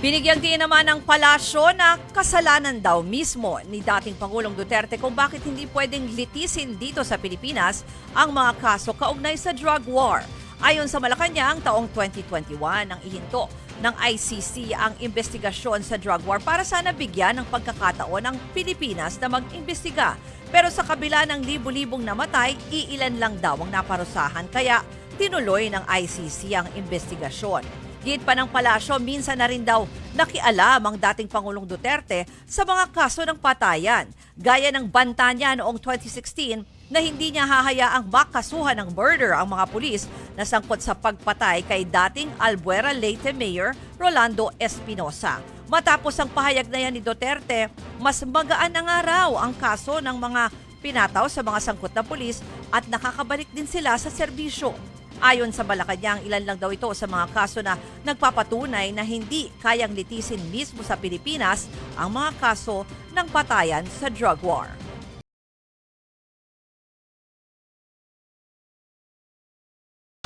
Binigyang diin naman ng palasyo na kasalanan daw mismo ni dating Pangulong Duterte kung bakit hindi pwedeng litisin dito sa Pilipinas ang mga kaso kaugnay sa drug war. Ayon sa Malacanang, taong 2021 ang ihinto ng ICC ang investigasyon sa drug war para sana bigyan ng pagkakataon ang Pilipinas na mag-imbestiga. Pero sa kabila ng libu-libong namatay, iilan lang daw ang naparusahan kaya tinuloy ng ICC ang investigasyon. Git pa ng palasyo, minsan na rin daw nakialam ang dating Pangulong Duterte sa mga kaso ng patayan. Gaya ng banta niya noong 2016 na hindi niya hahayaang makasuhan ng murder ang mga pulis na sangkot sa pagpatay kay dating Albuera Leyte Mayor Rolando Espinosa. Matapos ang pahayag na yan ni Duterte, mas magaan na nga raw ang kaso ng mga pinataw sa mga sangkot na pulis at nakakabalik din sila sa serbisyo. Ayon sa Malacanang, ilan lang daw ito sa mga kaso na nagpapatunay na hindi kayang litisin mismo sa Pilipinas ang mga kaso ng patayan sa drug war.